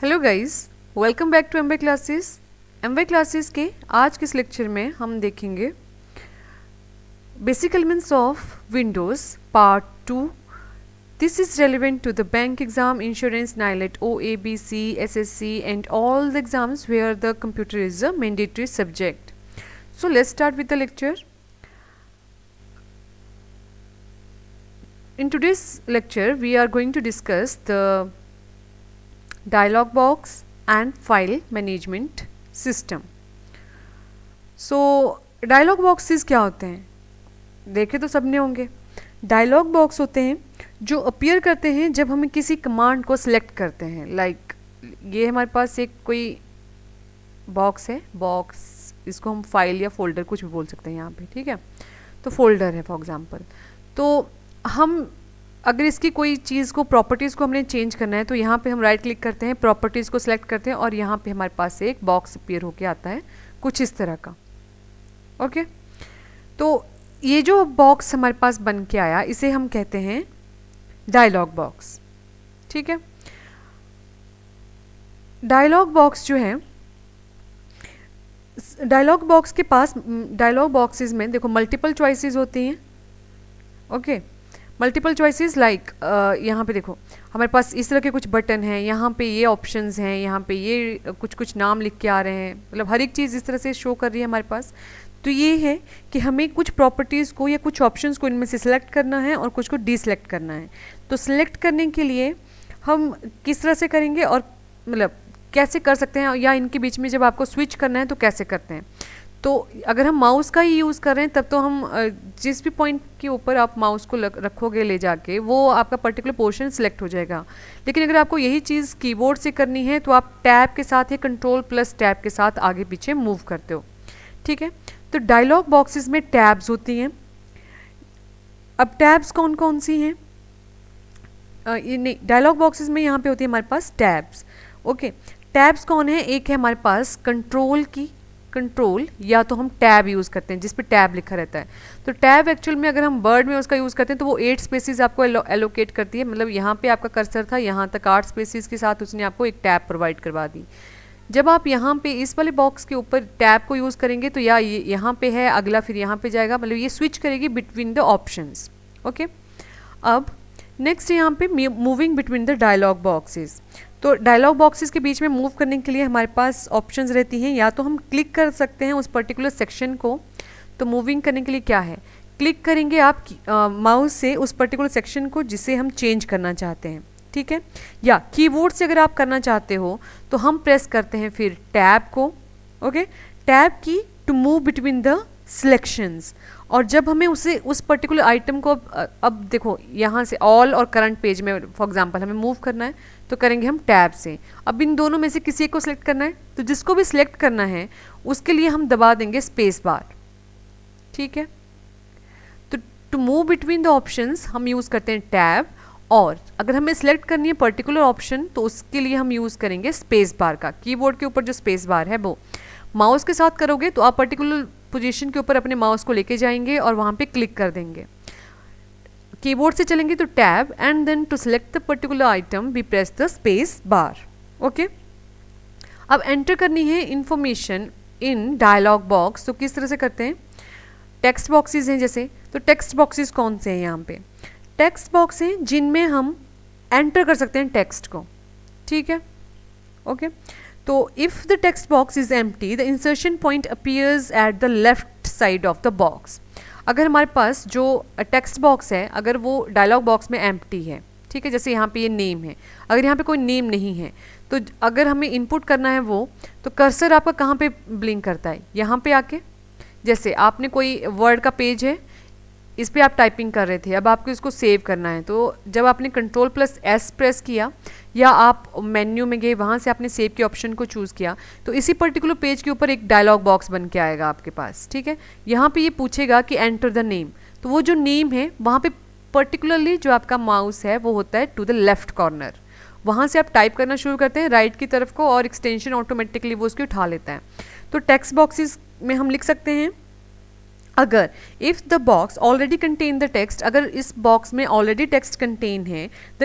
Hello guys, welcome back to Amway classes. Amway classes के आज के इस लेक्चर में हम देखेंगे basic elements of Windows part 2। This is relevant to the bank exam, insurance, NIELIT, OABC, SSC and all the exams where the computer is a mandatory subject. So let's start with the lecture. In today's lecture we are going to discuss the dialog box and file management system. So dialog boxes क्या होते हैं, देखे तो सबने होंगे। Dialogue box होते हैं जो अपीयर करते हैं जब हमें किसी कमांड को सिलेक्ट करते हैं। लाइक ये हमारे पास एक कोई बॉक्स है, बॉक्स इसको हम फाइल या फोल्डर कुछ भी बोल सकते हैं यहाँ पे, ठीक है। तो फोल्डर है फॉर एग्जांपल। तो हम अगर इसकी कोई चीज़ को प्रॉपर्टीज़ को हमने चेंज करना है तो यहाँ पे हम राइट क्लिक करते हैं, प्रॉपर्टीज़ को सिलेक्ट करते हैं और यहाँ पे हमारे पास एक बॉक्स अपीयर होके आता है कुछ इस तरह का। ओके, तो ये जो बॉक्स हमारे पास बन के आया इसे हम कहते हैं डायलॉग बॉक्स, ठीक है। डायलॉग बॉक्स जो है, डायलॉग बॉक्स के पास डायलॉग बॉक्सेस में देखो मल्टीपल चॉइसेस होती हैं। ओके, मल्टीपल चॉइसेस लाइक यहाँ पे देखो हमारे पास इस तरह के कुछ बटन हैं, यहाँ पे ये ऑप्शंस हैं, यहाँ पे ये कुछ नाम लिख के आ रहे हैं, मतलब हर एक चीज़ इस तरह से शो कर रही है हमारे पास। तो ये है कि हमें कुछ प्रॉपर्टीज़ को या कुछ ऑप्शंस को इनमें से सिलेक्ट करना है और कुछ को डिसलेक्ट करना है। तो सिलेक्ट करने के लिए हम किस तरह से करेंगे और मतलब कैसे कर सकते हैं, या इनके बीच में जब आपको स्विच करना है तो कैसे करते हैं। तो अगर हम माउस का ही यूज़ कर रहे हैं तब तो हम जिस भी पॉइंट के ऊपर आप माउस को रखोगे ले जाके वो आपका पर्टिकुलर पोर्शन सिलेक्ट हो जाएगा। लेकिन अगर आपको यही चीज़ कीबोर्ड से करनी है तो आप टैब के साथ या कंट्रोल+टैब के साथ आगे पीछे मूव करते हो, ठीक है। तो डायलॉग बॉक्सेस में टैब्स होती हैं। अब टैब्स कौन कौन सी हैं, ये नहीं, डायलॉग बॉक्सेस में यहाँ पे होती है हमारे पास टैब्स। ओके, टैब्स कौन है, एक है हमारे पास कंट्रोल की, कंट्रोल या तो हम टैब यूज़ करते हैं जिस पे टैब लिखा रहता है। तो टैब एक्चुअल में अगर हम वर्ड में उसका यूज़ करते हैं तो वो 8 स्पेसिस आपको एलोकेट करती है। मतलब यहाँ पे आपका कर्सर था, यहाँ तक 8 स्पेसिस के साथ उसने आपको एक टैब प्रोवाइड करवा दी। जब आप यहाँ पे इस वाले बॉक्स के ऊपर टैब को यूज़ करेंगे तो या ये यहाँ पे है, अगला फिर यहाँ पे जाएगा, मतलब ये स्विच करेगी बिटवीन द ऑप्शंस। ओके, अब नेक्स्ट यहाँ पे moving between the dialog boxes. तो डायलॉग बॉक्सेस के बीच में मूव करने के लिए हमारे पास ऑप्शंस रहती हैं, या तो हम क्लिक कर सकते हैं उस पर्टिकुलर सेक्शन को। तो मूविंग करने के लिए क्या है, क्लिक करेंगे आप माउस से उस पर्टिकुलर सेक्शन को जिसे हम चेंज करना चाहते हैं, ठीक है। या कीबोर्ड से अगर आप करना चाहते हो तो हम प्रेस करते हैं फिर टैब को। Okay, tab key to move between the selections. और जब हमें उसे उस पर्टिकुलर आइटम को अब देखो यहाँ से ऑल और करंट पेज में फॉर एग्जांपल हमें मूव करना है तो करेंगे हम टैब से। अब इन दोनों में से किसी एक को सिलेक्ट करना है तो जिसको भी सिलेक्ट करना है उसके लिए हम दबा देंगे स्पेस बार, ठीक है। तो to move between the options हम यूज़ करते हैं टैब, और अगर हमें सिलेक्ट करनी है पर्टिकुलर ऑप्शन तो उसके लिए हम यूज़ करेंगे स्पेस बार का। कीबोर्ड के ऊपर जो स्पेस बार है वो माउस के साथ करोगे तो आप पर्टिकुलर पोजीशन के ऊपर अपने माउस को लेके जाएंगे और वहाँ पे क्लिक कर देंगे। कीबोर्ड से चलेंगे तो tab and then to select the particular item we press the space bar. Okay, अब एंटर करनी है इंफॉर्मेशन इन डायलॉग बॉक्स। तो किस तरह से करते हैं, टेक्स्ट बॉक्सेस हैं जैसे, तो टेक्स्ट बॉक्सेस कौन से हैं, यहाँ पे टेक्स्ट बॉक्स हैं जिनमें हम एंटर कर सकते हैं टेक्स्ट को, ठीक है। ओके, तो if the text box is empty the insertion point appears at the left side of the box. अगर हमारे पास जो टेक्स्ट बॉक्स है अगर वो डायलॉग बॉक्स में एम्प्टी है, ठीक है, जैसे यहाँ पे ये नेम है, अगर यहाँ पे कोई नेम नहीं है तो अगर हमें इनपुट करना है वो, तो कर्सर आपका कहाँ पे ब्लिंक करता है, यहाँ पे आके। जैसे आपने कोई वर्ड का पेज है, इस पर आप टाइपिंग कर रहे थे, अब आपको इसको सेव करना है, तो जब आपने कंट्रोल+S प्रेस किया या आप मेन्यू में गए वहाँ से आपने सेव के ऑप्शन को चूज़ किया तो इसी पर्टिकुलर पेज के ऊपर एक डायलॉग बॉक्स बन के आएगा आपके पास, ठीक है। यहाँ पे ये पूछेगा कि एंटर द नेम, तो वो जो नेम है वहाँ पे पर्टिकुलरली जो आपका माउस है वो होता है टू द लेफ्ट कॉर्नर, वहाँ से आप टाइप करना शुरू करते हैं राइट की तरफ को और एक्सटेंशन ऑटोमेटिकली वो उसकी उठा लेता है। तो टेक्स्ट बॉक्सेस में हम लिख सकते हैं अगर if the box already contain the text, अगर इस बॉक्स में ऑलरेडी टेक्स्ट कंटेन है, the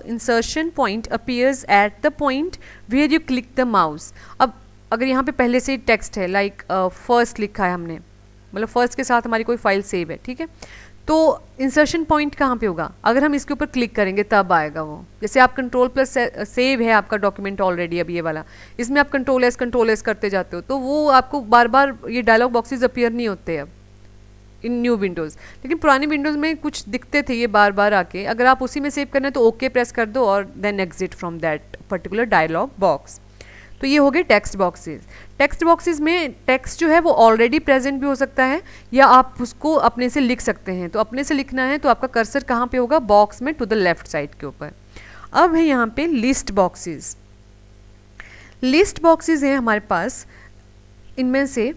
insertion point appears at the point where you click the mouse. अब अगर यहाँ पे पहले से टेक्स्ट है, लाइक फर्स्ट लिखा है हमने, मतलब फर्स्ट के साथ हमारी कोई फाइल सेव है, ठीक है, तो इंसर्शन पॉइंट कहाँ पे होगा? अगर हम इसके ऊपर क्लिक करेंगे तब आएगा वो। जैसे आप कंट्रोल प्लस सेव है आपका डॉक्यूमेंट ऑलरेडी, अब ये वाला, इसमें आप कंट्रोल एस करते जाते हो, तो वो आपको बार बार ये डायलॉग बॉक्सेस अपीयर नहीं होते अब इन न्यू विंडोज़। लेकिन पुरानी विंडोज़ में कुछ दिखते थे ये बार बार आके। अगर आप उसी में सेव करना है तो ओके प्रेस कर दो और then exit from that particular dialog box. तो ये हो गए टेक्स्ट बॉक्सेस। टेक्स्ट बॉक्सेस में टेक्स्ट जो है वो ऑलरेडी प्रेजेंट भी हो सकता है या आप उसको अपने से लिख सकते हैं। तो अपने से लिखना है तो आपका कर्सर कहाँ पे होगा? बॉक्स में टू द लेफ्ट साइड के ऊपर। अब है यहाँ पे लिस्ट बॉक्सेस। लिस्ट बॉक्सेस हैं हमारे पास, इनमें से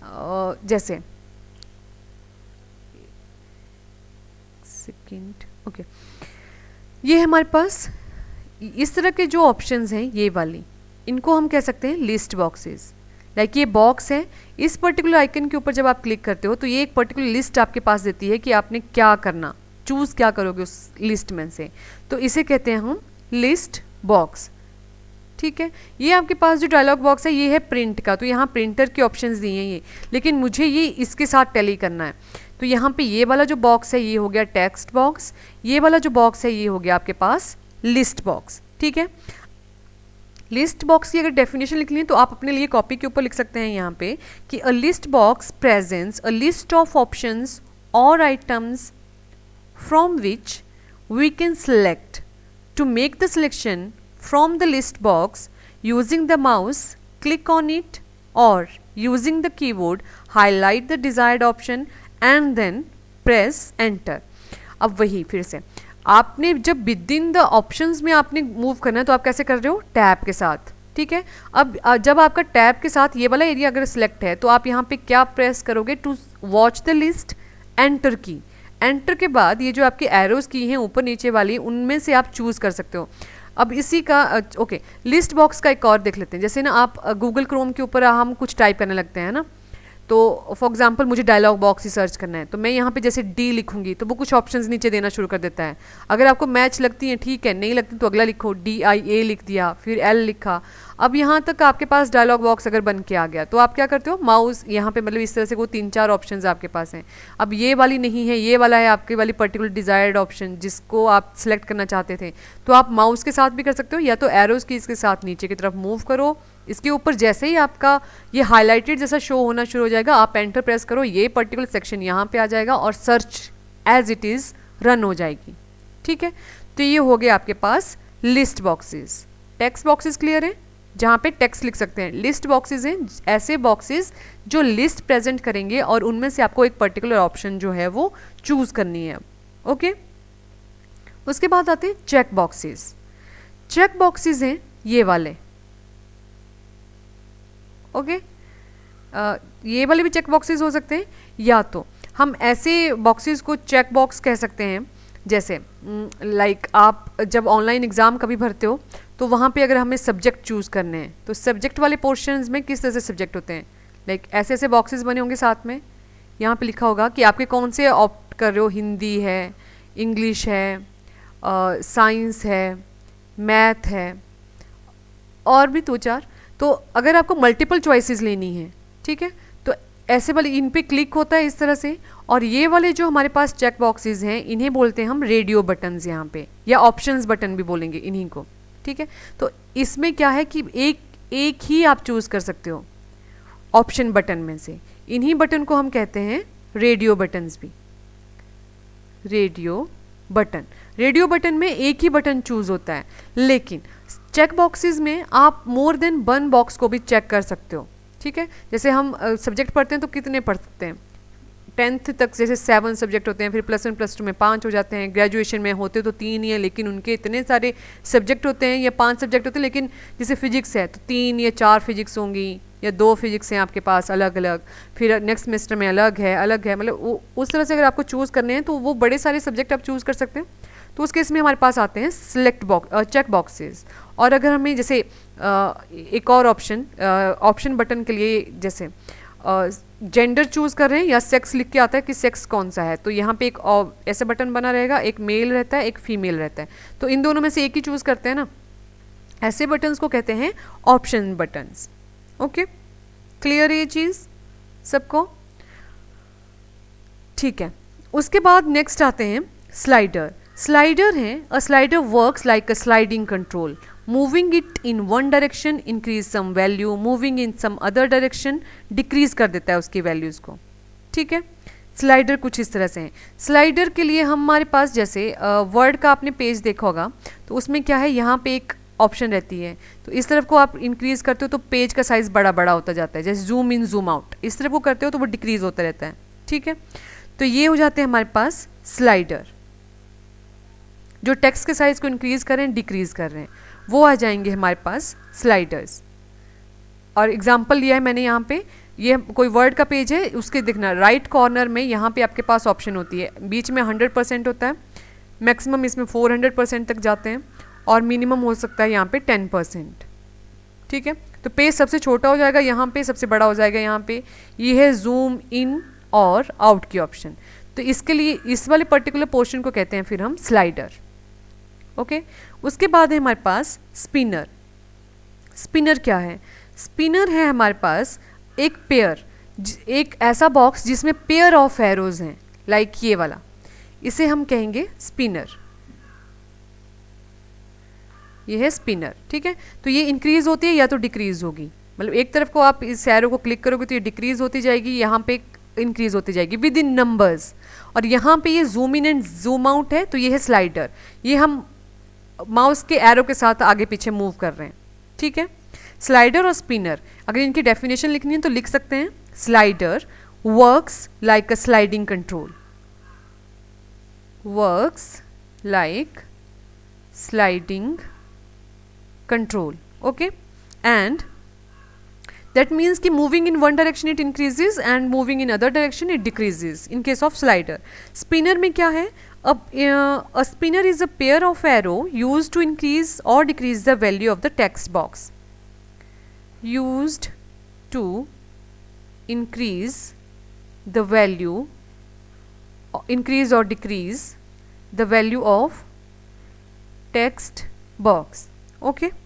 जैसे सेकंड, ओके, ये हमारे पास इस तरह के जो ऑप्शंस हैं ये वाली, इनको हम कह सकते हैं लिस्ट बॉक्सेस। लाइक ये बॉक्स है, इस पर्टिकुलर आइकन के ऊपर जब आप क्लिक करते हो तो ये एक पर्टिकुलर लिस्ट आपके पास देती है कि आपने क्या करना, चूज़ क्या करोगे उस लिस्ट में से। तो इसे कहते हैं हम लिस्ट बॉक्स, ठीक है। ये आपके पास जो डायलॉग बॉक्स है ये है प्रिंट का, तो यहाँ प्रिंटर के ऑप्शंस दिए हैं ये, लेकिन मुझे ये इसके साथ टैली करना है। तो यहाँ पे ये वाला जो बॉक्स है ये हो गया टेक्स्ट बॉक्स, ये वाला जो बॉक्स है ये हो गया आपके पास लिस्ट बॉक्स, ठीक है। लिस्ट बॉक्स की अगर डेफिनेशन लिखनी है तो आप अपने लिए कॉपी के ऊपर लिख सकते हैं यहाँ पे कि a list box presents a list of options और items from which we can select. To make the selection from the list box using the mouse, click on it और using the keyboard highlight the desired option and then press enter. अब वही फिर से आपने जब with in the options में आपने move करना है तो आप कैसे कर रहे हो? टैब के साथ, ठीक है। अब जब आपका टैब के साथ ये वाला एरिया अगर सिलेक्ट है तो आप यहाँ पे क्या प्रेस करोगे? To watch the list, enter key. Enter के बाद ये जो आपकी एरोज की हैं ऊपर नीचे वाली, उनमें से आप चूज़ कर सकते हो। अब इसी का ओके, लिस्ट बॉक्स का एक और देख लेते हैं। जैसे ना आप गूगल क्रोम के ऊपर हम कुछ टाइप करने लगते हैं ना, तो फॉर एग्जांपल मुझे डायलॉग बॉक्स ही सर्च करना है, तो मैं यहाँ पे जैसे डी लिखूंगी तो वो कुछ ऑप्शंस नीचे देना शुरू कर देता है। अगर आपको मैच लगती हैं ठीक है, नहीं लगती तो अगला लिखो, DIA लिख दिया, फिर L लिखा। अब यहाँ तक आपके पास डायलॉग बॉक्स अगर बन के आ गया तो आप क्या करते हो? माउस यहाँ पे, मतलब इस तरह से वो 3-4 ऑप्शंस आपके पास हैं। अब ये वाली नहीं है, ये वाला है आपकी वाली पर्टिकुलर डिजायर्ड ऑप्शन जिसको आप सिलेक्ट करना चाहते थे, तो आप माउस के साथ भी कर सकते हो या तो एरोज की इसके साथ नीचे की तरफ मूव करो। इसके ऊपर जैसे ही आपका ये हाईलाइटेड जैसा शो होना शुरू हो जाएगा, आप एंटर प्रेस करो, ये पर्टिकुलर सेक्शन यहाँ पे आ जाएगा और search as it is run हो जाएगी, ठीक है। तो ये हो गया आपके पास list boxes. Text boxes clear है, जहाँ पे टेक्स्ट लिख सकते हैं। लिस्ट बॉक्सेस हैं ऐसे बॉक्सेस जो लिस्ट प्रेजेंट करेंगे और उनमें से आपको एक पर्टिकुलर ऑप्शन जो है वो चूज़ करनी है, ओके। उसके बाद आते हैं चेक बॉक्सेस। चेक बॉक्सेस हैं ये वाले, ओके। ये वाले भी चेक बॉक्सेस हो सकते हैं, या तो हम ऐसे बॉक्सेस को चेक बॉक्स कह सकते हैं। जैसे लाइक आप जब ऑनलाइन एग्ज़ाम कभी भरते हो तो वहाँ पे अगर हमें सब्जेक्ट चूज़ करने हैं तो सब्जेक्ट वाले पोर्शंस में किस तरह से सब्जेक्ट होते हैं, लाइक ऐसे ऐसे बॉक्सेस बने होंगे साथ में। यहाँ पे लिखा होगा कि आपके कौन से ऑप्ट कर रहे हो, हिंदी है, इंग्लिश है, साइंस है, मैथ है और भी 2-4। तो अगर आपको मल्टीपल चॉइसेस लेनी है, ठीक है, तो ऐसे वाले इन पे क्लिक होता है इस तरह से। और ये वाले जो हमारे पास चेक बॉक्सेस हैं इन्हें बोलते हैं हम रेडियो बटन्स यहाँ पे, या ऑप्शंस बटन भी बोलेंगे इन्हीं को, ठीक है। तो इसमें क्या है कि एक ही आप चूज़ कर सकते हो ऑप्शन बटन में से। इन्हीं बटन को हम कहते हैं रेडियो बटन्स भी। रेडियो बटन में एक ही बटन चूज़ होता है, लेकिन चेक बॉक्सेस में आप मोर देन 1 बॉक्स को भी चेक कर सकते हो, ठीक है। जैसे हम सब्जेक्ट पढ़ते हैं तो कितने पढ़ सकते हैं? 10th तक जैसे 7 सब्जेक्ट होते हैं, फिर +1 +2 में 5 हो जाते हैं, ग्रेजुएशन में होते तो 3 ही हैं, लेकिन उनके इतने सारे सब्जेक्ट होते हैं, या 5 सब्जेक्ट होते हैं। लेकिन जैसे फिजिक्स है तो 3 या 4 फिजिक्स होंगी, या 2 फिजिक्स हैं आपके पास अलग अलग, फिर नेक्स्ट सेमेस्टर में अलग है, मतलब उस तरह से अगर आपको चूज़ करने हैं तो वो बड़े सारे सब्जेक्ट आप चूज़ कर सकते हैं। तो उस केस में हमारे पास आते हैं चेक बॉक्सेस। और अगर हमें जैसे एक और ऑप्शन बटन के लिए, जैसे जेंडर चूज कर रहे हैं या सेक्स लिख के आता है कि सेक्स कौन सा है, तो यहाँ पे एक ऐसा बटन बना रहेगा, एक मेल रहता है एक फीमेल रहता है, तो इन दोनों में से एक ही चूज करते हैं ना, ऐसे बटन्स को कहते हैं ऑप्शन बटन्स। ओके, क्लियर ये चीज़ सबको? ठीक है, उसके बाद नेक्स्ट आते हैं स्लाइडर। स्लाइडर है, a slider works like a sliding control, moving it in one direction increase some value, moving in some other direction decrease कर देता है उसकी वैल्यूज़ को। ठीक है, स्लाइडर कुछ इस तरह से है। स्लाइडर के लिए हमारे पास जैसे वर्ड का आपने पेज देखा होगा, तो उसमें क्या है, यहाँ पे एक ऑप्शन रहती है, तो इस तरफ को आप इंक्रीज करते हो तो पेज का साइज बड़ा बड़ा होता जाता है, जैसे जूम इन जूम आउट, इस तरफ को करते हो तो वो डिक्रीज होता रहता है। ठीक है, तो ये हो जाते हैं हमारे पास स्लाइडर, जो टेक्स्ट के साइज को इंक्रीज कर रहे हैं डिक्रीज कर रहे हैं, वो आ जाएंगे हमारे पास स्लाइडर्स। और एग्जाम्पल लिया है मैंने यहाँ पे, ये कोई वर्ड का पेज है, उसके देखना राइट कॉर्नर में यहाँ पे आपके पास ऑप्शन होती है, बीच में 100% होता है, मैक्सिमम इसमें 400% तक जाते हैं, और मिनिमम हो सकता है यहाँ पे 10%। ठीक है, तो पेज सबसे छोटा हो जाएगा यहाँ पे, सबसे बड़ा हो जाएगा यहाँ पे। ये है जूम इन और आउट की ऑप्शन, तो इसके लिए इस वाले पर्टिकुलर पोर्शन को कहते हैं फिर हम स्लाइडर। ओके, उसके बाद है हमारे पास स्पिनर। स्पिनर क्या है? स्पिनर है हमारे पास एक पेयर, एक ऐसा बॉक्स जिसमें पेयर ऑफ एरोज हैं, लाइक ये वाला, इसे हम कहेंगे स्पिनर। ये है स्पिनर। ठीक है, तो ये इंक्रीज होती है या तो डिक्रीज होगी, मतलब एक तरफ को आप इस एरो को क्लिक करोगे तो ये डिक्रीज होती जाएगी, यहाँ पे इंक्रीज होती जाएगी विद इन नंबर्स, और यहाँ पे ये zoom in and zoom out है, तो ये है स्लाइडर, ये हम माउस के एरो के साथ आगे पीछे मूव कर रहे हैं। ठीक है, स्लाइडर और स्पिनर, अगर इनकी डेफिनेशन लिखनी है तो लिख सकते हैं, slider works like a sliding control, works like sliding control. Okay, and that means कि moving in one direction it increases and moving in other direction it decreases in case of slider. Spinner में क्या है, a spinner is a pair of arrow used to increase or decrease the value of the text box, used to increase the value, increase or decrease the value of text box. Okay,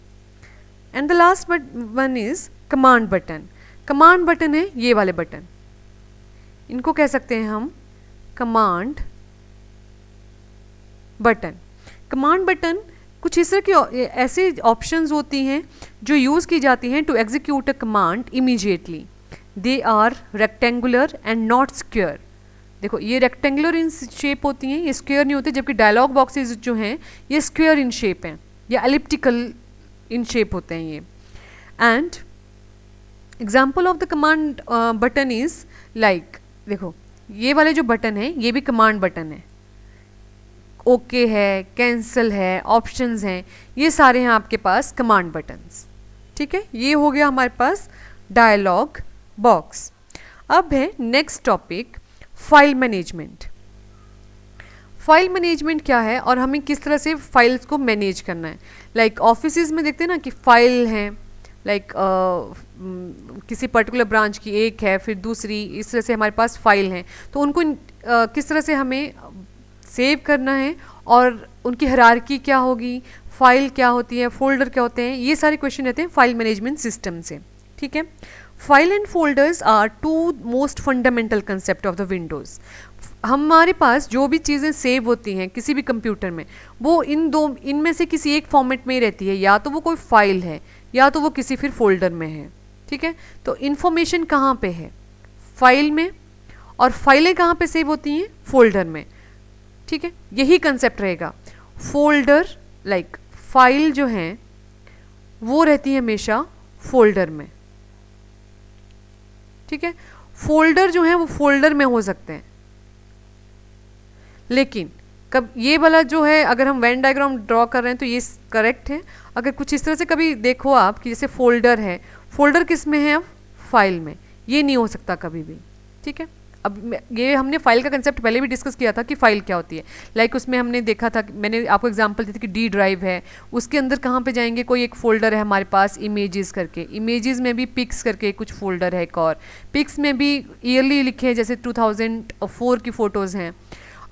and the last one is command button. Command button है ये वाले button, इनको कह सकते हैं हम command button. Command button कुछ इस तरह की ऐसे ऑप्शंस होती हैं जो यूज़ की जाती हैं to execute a command immediately. They are rectangular and not square. देखो ये रेक्टेंगुलर इन शेप होती हैं, ये स्क्वेयर नहीं होती, जबकि डायलॉग बॉक्सेस जो हैं ये स्क्वेयर इन शेप हैं या एलिप्टिकल इन शेप होते हैं ये। And example of the command button is like, देखो ये वाले जो बटन है ये भी कमांड बटन है, ओके है, कैंसिल है, ऑप्शंस हैं, ये सारे हैं आपके पास कमांड बटन्स। ठीक है, ये हो गया हमारे पास डायलॉग बॉक्स। अब है next topic file management. File management क्या है और हमें किस तरह से फाइल्स को मैनेज करना है। लाइक ऑफिसेज में देखते हैं ना कि फाइल हैं, लाइक किसी पर्टिकुलर ब्रांच की एक है, फिर दूसरी, इस तरह से हमारे पास फाइल हैं, तो उनको किस तरह से हमें सेव करना है और उनकी हायरार्की क्या होगी, फाइल क्या होती है, फोल्डर क्या होते हैं, ये सारे क्वेश्चन रहते हैं फाइल मैनेजमेंट सिस्टम से। ठीक है, file and folders are two most fundamental concept of the Windows. हमारे पास जो भी चीज़ें सेव होती हैं किसी भी कंप्यूटर में, वो इनमें से किसी एक फॉर्मेट में ही रहती है, या तो वो कोई फाइल है या तो वो किसी फिर फोल्डर में है। ठीक है, तो इन्फॉर्मेशन कहाँ पे है, फाइल में, और फाइलें कहाँ पे सेव होती हैं, फोल्डर में। ठीक है, यही कंसेप्ट रहेगा। फोल्डर लाइक फाइल जो हैं वो रहती है हमेशा फोल्डर में। ठीक है, फोल्डर जो है वो फोल्डर में हो सकते हैं, लेकिन कब ये वाला जो है, अगर हम वेन डायग्राम ड्रॉ कर रहे हैं तो ये करेक्ट है। अगर कुछ इस तरह से कभी देखो आप कि जैसे फोल्डर है, फोल्डर किस में है, अब फाइल में, ये नहीं हो सकता कभी भी। ठीक है, ये हमने फाइल का कंसेप्ट पहले भी डिस्कस किया था कि फाइल क्या होती है। लाइक उसमें हमने देखा था, मैंने आपको एग्जांपल दी थी कि डी ड्राइव है, उसके अंदर कहाँ पे जाएंगे, कोई एक फोल्डर है हमारे पास इमेजेस करके, इमेजेस में भी पिक्स करके कुछ फोल्डर है एक और, पिक्स में भी ईयरली लिखे हैं, जैसे 2004 की फ़ोटोज़ हैं।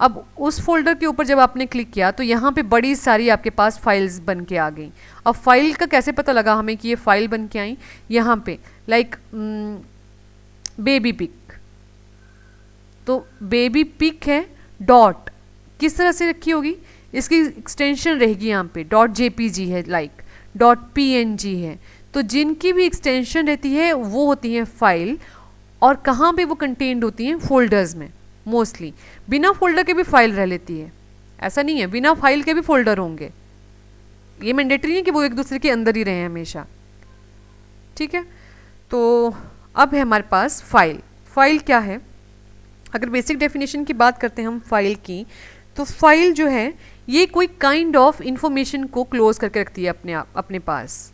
अब उस फोल्डर के ऊपर जब आपने क्लिक किया तो यहाँ पे बड़ी सारी आपके पास फाइल्स बन के आ गई। अब फाइल का कैसे पता लगा हमें कि ये फाइल बन के आई, यहाँ पे लाइक बेबी पिक, तो बेबी पिक है, डॉट किस तरह से रखी होगी, इसकी एक्सटेंशन रहेगी यहाँ पे डॉट जेपीजी है, लाइक डॉट पीएनजी है। तो जिनकी भी एक्सटेंशन रहती है वो होती है फाइल, और कहाँ पे वो कंटेन्ड होती हैं, फोल्डर्स में मोस्टली। बिना फोल्डर के भी फाइल रह लेती है, ऐसा नहीं है, बिना फाइल के भी फोल्डर होंगे, ये मैंडेटरी नहीं कि वो एक दूसरे के अंदर ही रहे हमेशा, ठीक है। तो अब है हमारे पास फाइल। फाइल क्या है, अगर बेसिक डेफिनेशन की बात करते हैं हम फाइल की, तो फाइल जो है ये कोई काइंड ऑफ इंफॉर्मेशन को क्लोज करके रखती है अपने पास,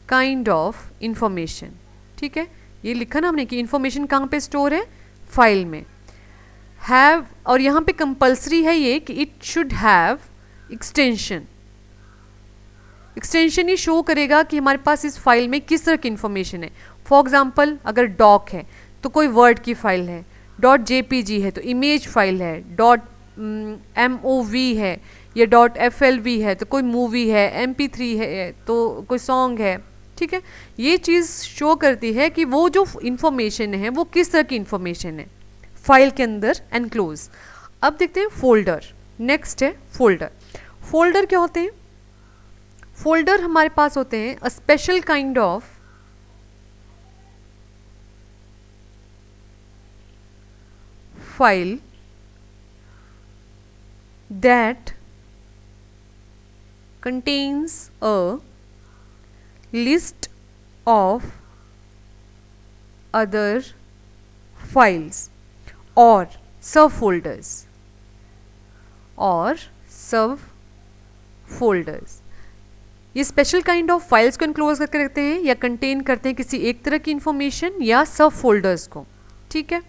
काइंड ऑफ इंफॉर्मेशन, ठीक है। ये लिखा ना हमने कि इंफॉर्मेशन कहाँ पे स्टोर है, फाइल में। हैव, और यहाँ पे कंपल्सरी है ये कि it should have extension. Extension he show करेगा कि हमारे पास इस फाइल में किस तरह की इंफॉर्मेशन है। फॉर एग्जाम्पल अगर डॉक है तो कोई वर्ड की फाइल है, डॉट जेपीजी है तो इमेज फाइल है, डॉट एमओवी है या डॉट एफएलवी है तो कोई मूवी है, MP3 है तो कोई सॉन्ग है, ठीक है। ये चीज़ शो करती है कि वो जो इंफॉर्मेशन है वो किस तरह की इंफॉर्मेशन है फाइल के अंदर एनक्लोज। अब देखते हैं फोल्डर। नेक्स्ट है फोल्डर। फोल्डर क्या होते हैं, फोल्डर हमारे पास होते हैं a special kind of file that contains a list of other files or subfolders और सब फोल्डर्स। ये स्पेशल काइंड ऑफ फाइल्स को इनक्लोज करके रखते हैं या कंटेन करते हैं किसी एक तरह की इंफॉर्मेशन या सब फोल्डर्स को, ठीक है।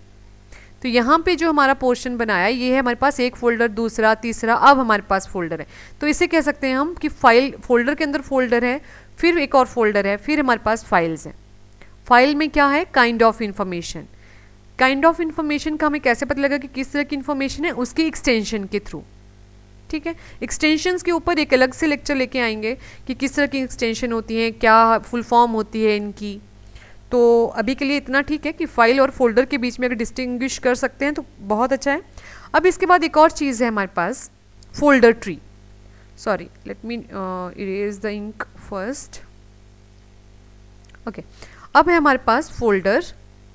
तो यहाँ पे जो हमारा पोर्शन बनाया ये है हमारे पास एक फोल्डर, दूसरा, तीसरा, अब हमारे पास फोल्डर है। तो इसे कह सकते हैं हम कि फाइल, फोल्डर के अंदर फोल्डर है, फिर एक और फोल्डर है, फिर हमारे पास फाइल्स हैं। फाइल में क्या है, kind of information. Kind of information का हमें कैसे पता लगा कि किस तरह की इंफॉर्मेशन है, उसकी एक्सटेंशन के थ्रू, ठीक है। एक्सटेंशंस के ऊपर एक अलग से लेक्चर लेके आएंगे कि किस तरह की एक्सटेंशन होती है, क्या फुल फॉर्म होती है इनकी। तो अभी के लिए इतना ठीक है कि फाइल और फोल्डर के बीच में अगर डिस्टिंग्विश कर सकते हैं तो बहुत अच्छा है। अब इसके बाद एक और चीज़ है हमारे पास, folder tree. Sorry, let me erase the ink first. Okay, अब है हमारे पास फोल्डर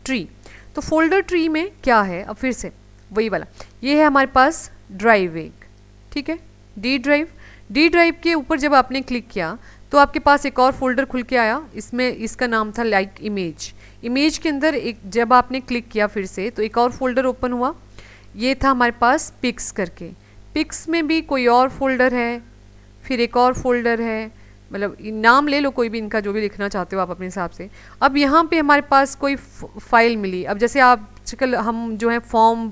ट्री। तो फोल्डर ट्री में क्या है, अब फिर से वही वाला, ये है हमारे पास ड्राइव एक, ठीक है, डी ड्राइव। डी ड्राइव के ऊपर जब आपने क्लिक किया तो आपके पास एक और फोल्डर खुल के आया, इसमें इसका नाम था लाइक इमेज। इमेज के अंदर एक जब आपने क्लिक किया फिर से तो एक और फोल्डर ओपन हुआ, ये था हमारे पास पिक्स करके। पिक्स में भी कोई और फोल्डर है, फिर एक और फोल्डर है, मतलब नाम ले लो कोई भी इनका, जो भी लिखना चाहते हो आप अपने हिसाब से। अब यहाँ पे हमारे पास कोई फाइल मिली। अब जैसे आजकल हम जो है फॉर्म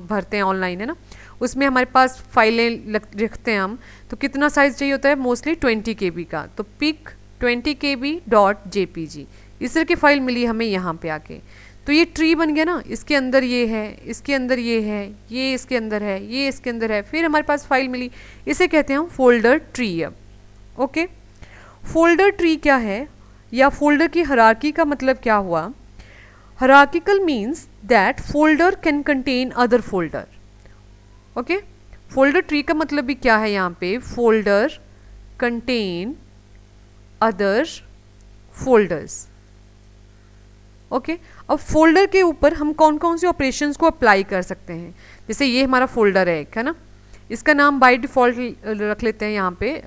भरते हैं ऑनलाइन, है ना, उसमें हमारे पास फाइलें रखते हैं हम, तो कितना साइज़ चाहिए होता है, मोस्टली 20 KB का। तो पिक 20 KB डॉट JPG, इस तरह की फाइल मिली हमें यहाँ पे आके। तो ये ट्री बन गया ना, इसके अंदर ये है, इसके अंदर ये है, ये इसके अंदर है, ये इसके अंदर है, फिर हमारे पास फाइल मिली, इसे कहते हैं हम फोल्डर ट्री। अब ओके, फोल्डर ट्री क्या है, या फोल्डर की हायरार्की का मतलब क्या हुआ। Hierarchical means that folder can contain other folder. Okay, folder tree का मतलब भी क्या है यहाँ पे, folder contain other folders. Okay, अब फोल्डर के ऊपर हम कौन कौन से ऑपरेशंस को अप्लाई कर सकते हैं। जैसे ये हमारा फोल्डर है एक, है ना, इसका नाम बाय डिफ़ॉल्ट रख लेते हैं यहाँ पे।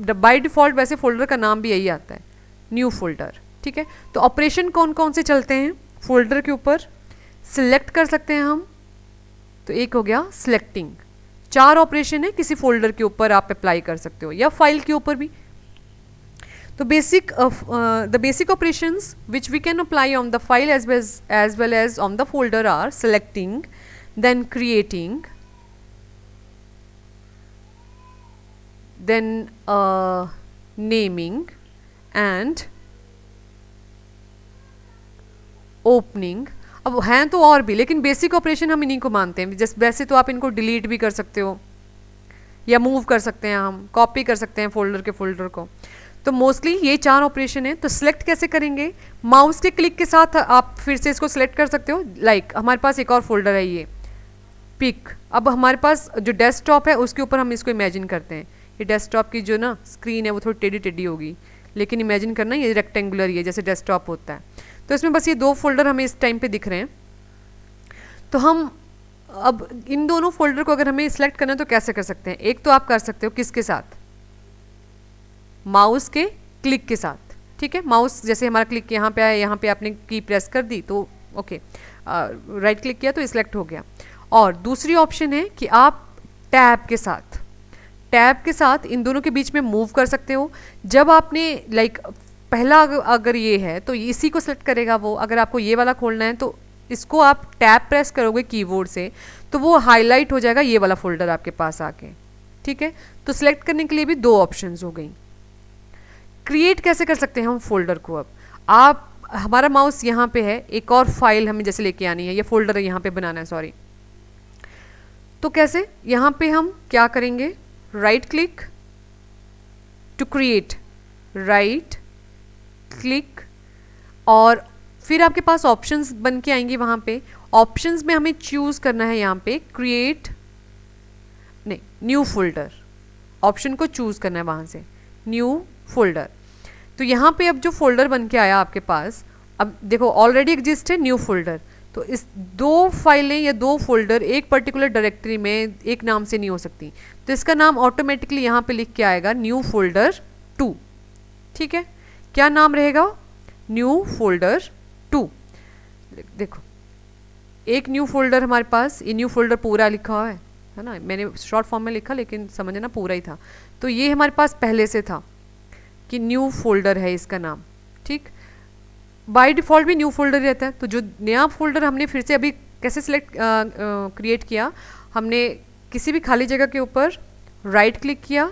बाय डिफ़ॉल्ट वैसे फोल्डर का नाम भी यही आता है, न्यू फोल्डर, ठीक है। तो ऑपरेशन कौन कौन से चलते हैं फोल्डर के ऊपर, सिलेक्ट कर सकते हैं हम, तो एक हो गया सिलेक्टिंग। 4 ऑपरेशन है किसी फोल्डर के ऊपर आप अप्लाई कर सकते हो, या फाइल के ऊपर भी। तो the basic operations which we can apply on the file as well as on the folder are selecting, then creating, then naming and opening. अब हैं तो और भी, लेकिन बेसिक ऑपरेशन हम इन्हीं को मानते हैं. जस्ट वैसे तो आप इनको डिलीट भी कर सकते हो या मूव कर सकते हैं, हम कॉपी कर सकते हैं फोल्डर के फोल्डर को. तो मोस्टली ये 4 ऑपरेशन है. तो सिलेक्ट कैसे करेंगे? माउस के क्लिक के साथ आप फिर से इसको सिलेक्ट कर सकते हो. लाइक हमारे पास एक और फोल्डर है ये पिक. अब हमारे पास जो डेस्कटॉप है उसके ऊपर हम इसको इमेजिन करते हैं. ये डेस्कटॉप की जो ना स्क्रीन है वो थोड़ी टेढ़ी टेढ़ी होगी, लेकिन इमेजिन करना ये रेक्टेंगुलर ही है जैसे डेस्कटॉप होता है. तो इसमें बस ये 2 फोल्डर हमें इस टाइम पे दिख रहे हैं. तो हम अब इन दोनों फोल्डर को अगर हमें सिलेक्ट करना है तो कैसे कर सकते हैं? एक तो आप कर सकते हो किसके साथ? माउस के क्लिक के साथ. ठीक है, माउस जैसे हमारा क्लिक यहाँ पे आया, यहाँ पे आपने की प्रेस कर दी तो ओके, राइट क्लिक किया तो सिलेक्ट हो गया. और दूसरी ऑप्शन है कि आप टैब के साथ इन दोनों के बीच में मूव कर सकते हो. जब आपने लाइक पहला अगर ये है तो इसी को सेलेक्ट करेगा वो. अगर आपको ये वाला खोलना है तो इसको आप टैब प्रेस करोगे कीबोर्ड से तो वो हाईलाइट हो जाएगा ये वाला फोल्डर आपके पास आके. ठीक है, तो सिलेक्ट करने के लिए भी 2 ऑप्शंस हो गई. क्रिएट कैसे कर सकते हैं हम फोल्डर को? अब आप हमारा माउस यहाँ पे है, एक और फाइल हमें जैसे लेके आनी है, ये फोल्डर यहाँ पे बनाना है, सॉरी. तो कैसे? यहाँ पे हम क्या करेंगे? Right click to create, right click, और फिर आपके पास ऑप्शंस बन के आएंगी. वहाँ पे ऑप्शंस में हमें चूज करना है यहाँ पे क्रिएट नहीं न्यू फोल्डर. ऑप्शन को चूज करना है वहाँ से न्यू फोल्डर. तो यहाँ पे अब जो फोल्डर बन के आया आपके पास, अब देखो ऑलरेडी एग्जिस्ट है न्यू फोल्डर. तो इस 2 फाइलें या 2 फोल्डर एक पर्टिकुलर डायरेक्टरी में एक नाम से नहीं हो सकती. तो इसका नाम ऑटोमेटिकली यहाँ पे लिख के आएगा न्यू फोल्डर 2. ठीक है, क्या नाम रहेगा? New folder 2. देखो एक न्यू फोल्डर हमारे पास, ये न्यू फोल्डर पूरा लिखा हुआ है ना. मैंने शॉर्ट फॉर्म में लिखा लेकिन समझना पूरा ही था. तो ये हमारे पास पहले से था कि न्यू फोल्डर है इसका नाम. ठीक, बाय डिफ़ॉल्ट भी न्यू फोल्डर रहता है. तो जो नया फोल्डर हमने फिर से अभी कैसे सिलेक्ट क्रिएट किया? हमने किसी भी खाली जगह के ऊपर राइट क्लिक किया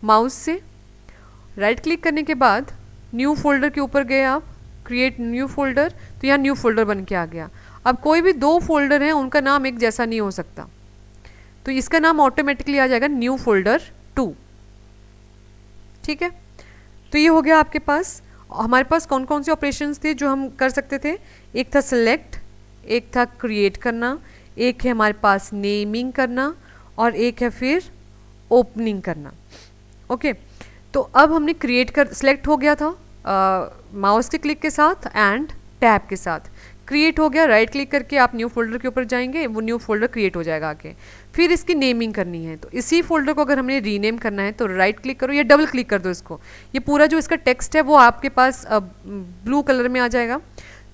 माउस से. राइट क्लिक करने के बाद न्यू फोल्डर के ऊपर गए आप, क्रिएट न्यू फोल्डर, तो यहाँ न्यू फोल्डर बन के आ गया. अब कोई भी 2 फोल्डर हैं उनका नाम एक जैसा नहीं हो सकता, तो इसका नाम ऑटोमेटिकली आ जाएगा न्यू फोल्डर 2. ठीक है, तो ये हो गया आपके पास. हमारे पास कौन कौन से ऑपरेशंस थे जो हम कर सकते थे? एक था सिलेक्ट, एक था क्रिएट करना, एक है हमारे पास नेमिंग करना, और एक है फिर ओपनिंग करना. ओके, तो अब हमने क्रिएट कर सिलेक्ट हो गया था माउस के क्लिक के साथ एंड टैब के साथ. क्रिएट हो गया, राइट क्लिक करके आप न्यू फोल्डर के ऊपर जाएंगे, वो न्यू फोल्डर क्रिएट हो जाएगा आके. फिर इसकी नेमिंग करनी है, तो इसी फोल्डर को अगर हमने रीनेम करना है तो राइट क्लिक करो या डबल क्लिक कर दो इसको. ये पूरा जो इसका टेक्स्ट है वो आपके पास ब्लू कलर में आ जाएगा.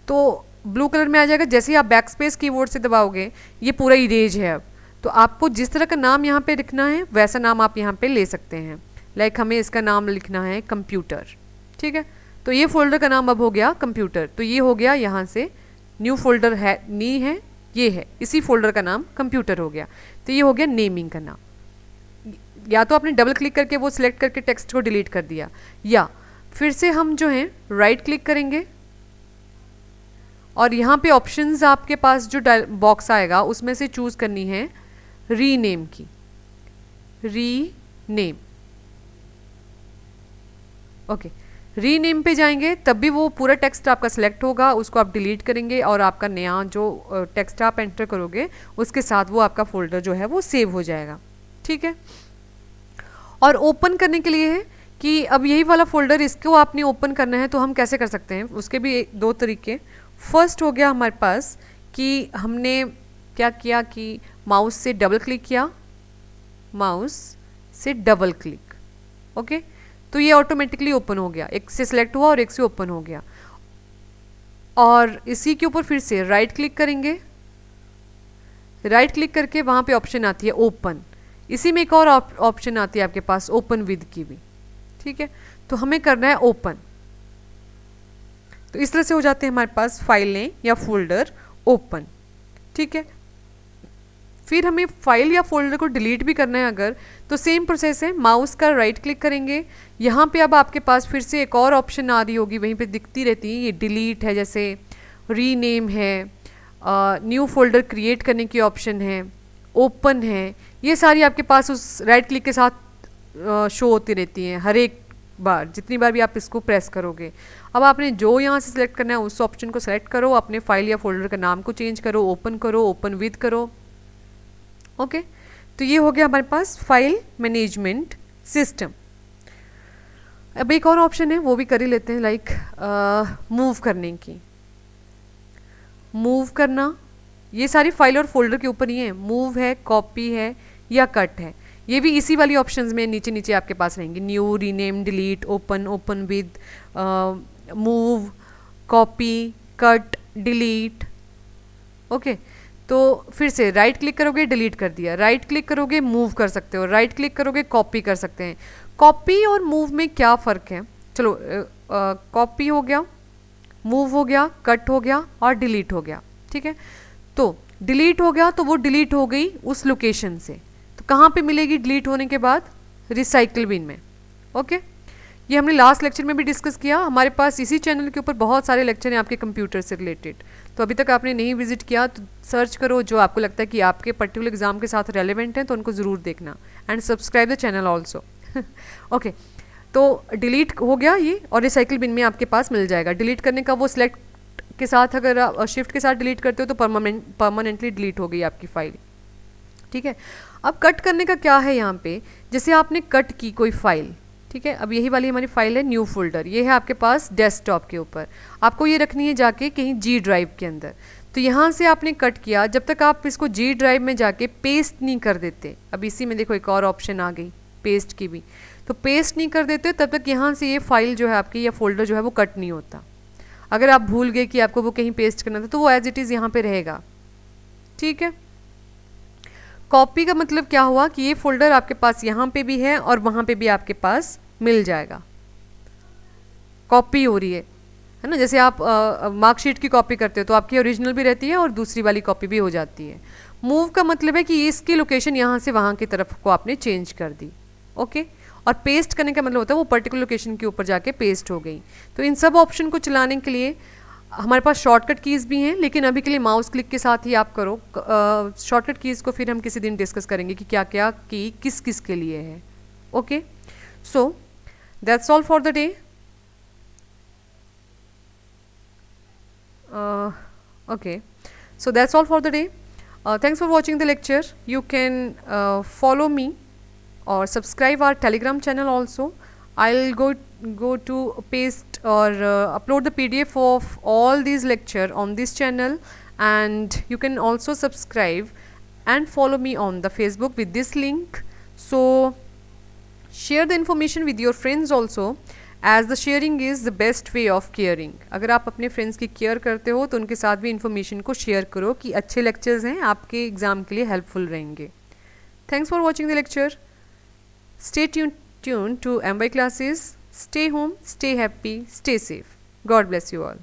तो ब्लू कलर में आ जाएगा. जैसे ही आप बैक स्पेस कीबोर्ड से दबाओगे ये पूरा इरेज है. अब तो आपको जिस तरह का नाम यहाँ पे लिखना है वैसा नाम आप यहाँ पे ले सकते हैं. लाइक हमें इसका नाम लिखना है कंप्यूटर. ठीक है, तो ये फोल्डर का नाम अब हो गया कंप्यूटर. तो ये हो गया यहाँ से न्यू फोल्डर है, नी है, ये है, इसी फोल्डर का नाम कंप्यूटर हो गया. तो ये हो गया नेमिंग का नाम. या तो आपने डबल क्लिक करके वो सिलेक्ट करके टेक्स्ट को डिलीट कर दिया, या फिर से हम जो है राइट क्लिक करेंगे और यहाँ पे ऑप्शंस आपके पास जो बॉक्स आएगा उसमें से चूज करनी है रीनेम की. रीनेम, ओके, रीनेम पे जाएंगे तब भी वो पूरा टेक्स्ट आपका सिलेक्ट होगा, उसको आप डिलीट करेंगे और आपका नया जो टेक्स्ट आप एंटर करोगे उसके साथ वो आपका फोल्डर जो है वो सेव हो जाएगा. ठीक है, और ओपन करने के लिए है कि अब यही वाला फोल्डर इसको आपने ओपन करना है, तो हम कैसे कर सकते हैं? उसके भी 2 तरीके. फर्स्ट हो गया हमारे पास कि हमने क्या किया कि माउस से डबल क्लिक किया, माउस से डबल क्लिक, ओके, तो ये ऑटोमेटिकली ओपन हो गया. एक से सिलेक्ट हुआ और एक से ओपन हो गया. और इसी के ऊपर फिर से राइट क्लिक करेंगे. राइट क्लिक करके वहाँ पे ऑप्शन आती है ओपन. इसी में एक और ऑप्शन आती है आपके पास ओपन विद की भी. ठीक है, तो हमें करना है ओपन। तो इस तरह से हो जाते हैं हमारे पास फाइलें या फोल्डर ओपन। ठीक है, फिर हमें फाइल या फोल्डर को डिलीट भी करना है अगर, तो सेम प्रोसेस है, माउस का राइट क्लिक करेंगे, यहाँ पे अब आपके पास फिर से एक और ऑप्शन आ रही होगी, वहीं पे दिखती रहती है, ये डिलीट है, जैसे रीनेम है, न्यू फोल्डर क्रिएट करने की ऑप्शन है, ओपन है, ये सारी आपके पास उस राइट क्लिक के साथ शो होती रहती हैं हर एक बार, जितनी बार भी आप इसको प्रेस करोगे। अब आपने जो यहाँ से सिलेक्ट करना है उस ऑप्शन को सेलेक्ट करो, अपने फाइल या फोल्डर का नाम को चेंज करो, ओपन विद करो। ओके, तो ये हो गया हमारे पास फाइल मैनेजमेंट सिस्टम। अब एक और ऑप्शन है वो भी कर ही लेते हैं, लाइक मूव करने की। मूव करना, ये सारी फाइल और फोल्डर के ऊपर ही है, मूव है, कॉपी है या कट है, ये भी इसी वाली ऑप्शंस में नीचे नीचे आपके पास रहेंगी, new, rename, delete, open with, move, copy, cut, delete. Okay, तो फिर से राइट क्लिक करोगे डिलीट कर दिया, राइट क्लिक करोगे मूव कर सकते हो, राइट क्लिक करोगे कॉपी कर सकते हैं। कॉपी और मूव में क्या फ़र्क है? चलो, कॉपी हो गया, मूव हो गया, कट हो गया और डिलीट हो गया। ठीक है, तो डिलीट हो गया तो वो डिलीट हो गई उस लोकेशन से, तो कहाँ पे मिलेगी डिलीट होने के बाद? रिसाइकिल बिन में। ओके, ये हमने लास्ट लेक्चर में भी डिस्कस किया, हमारे पास इसी चैनल के ऊपर बहुत सारे लेक्चर हैं आपके कंप्यूटर से रिलेटेड, तो अभी तक आपने नहीं विजिट किया तो सर्च करो, जो आपको लगता है कि आपके पर्टिकुलर एग्जाम के साथ रेलेवेंट है तो उनको ज़रूर देखना, and subscribe the channel also. Okay, तो डिलीट हो गया ये, और रिसाइकिल बिन में आपके पास मिल जाएगा। डिलीट करने का वो सिलेक्ट के साथ, अगर आप शिफ्ट के साथ डिलीट करते हो तो परमानेंटली डिलीट हो गई आपकी फाइल। ठीक है, अब कट करने का क्या है यहाँ पे, जैसे आपने कट की कोई फाइल, ठीक है, अब यही वाली हमारी फाइल है न्यू फोल्डर, ये है आपके पास डेस्कटॉप के ऊपर, आपको ये रखनी है जाके कहीं जी ड्राइव के अंदर। तो यहाँ से आपने कट किया, जब तक आप इसको जी ड्राइव में जाके पेस्ट नहीं कर देते, अब इसी में देखो एक और ऑप्शन आ गई पेस्ट की भी, तो पेस्ट नहीं कर देते तब तक यहाँ से ये फाइल जो है आपकी या फोल्डर जो है वो कट नहीं होता। अगर आप भूल गए कि आपको वो कहीं पेस्ट करना था तो वो एज इट इज़ यहाँ पे रहेगा। ठीक है, कॉपी का मतलब क्या हुआ कि ये फोल्डर आपके पास यहाँ पे भी है और वहाँ पे भी आपके पास मिल जाएगा, कॉपी हो रही है ना, जैसे आप मार्कशीट की कॉपी करते हो तो आपकी ओरिजिनल भी रहती है और दूसरी वाली कॉपी भी हो जाती है। मूव का मतलब है कि इसकी लोकेशन यहाँ से वहाँ की तरफ को आपने चेंज कर दी। ओके, और पेस्ट करने का मतलब होता है वो पर्टिकुलर लोकेशन के ऊपर जाके पेस्ट हो गई। तो इन सब ऑप्शन को चलाने के लिए हमारे पास शॉर्टकट कीज़ भी हैं, लेकिन अभी के लिए माउस क्लिक के साथ ही आप करो। शॉर्टकट कीज़ को फिर हम किसी दिन डिस्कस करेंगे कि क्या क्या की किस किस के लिए है। Okay, so that's all for the day. Okay, so that's all for the day. Thanks for watching the lecture. You can follow me or subscribe our Telegram channel also. I'll go to paste or upload the PDF of all these lecture on this channel, and you can also subscribe and follow me on the Facebook with this link. So share the information with your friends also, as the sharing is the best way of caring. अगर आप अपने friends की care करते हो तो उनके साथ भी इन्फॉर्मेशन को शेयर करो कि अच्छे लेक्चर्स हैं, आपके एग्ज़ाम के लिए हेल्पफुल रहेंगे। Thanks for watching the lecture. Stay tuned to MY classes. Stay home, stay happy, stay safe. God bless you all.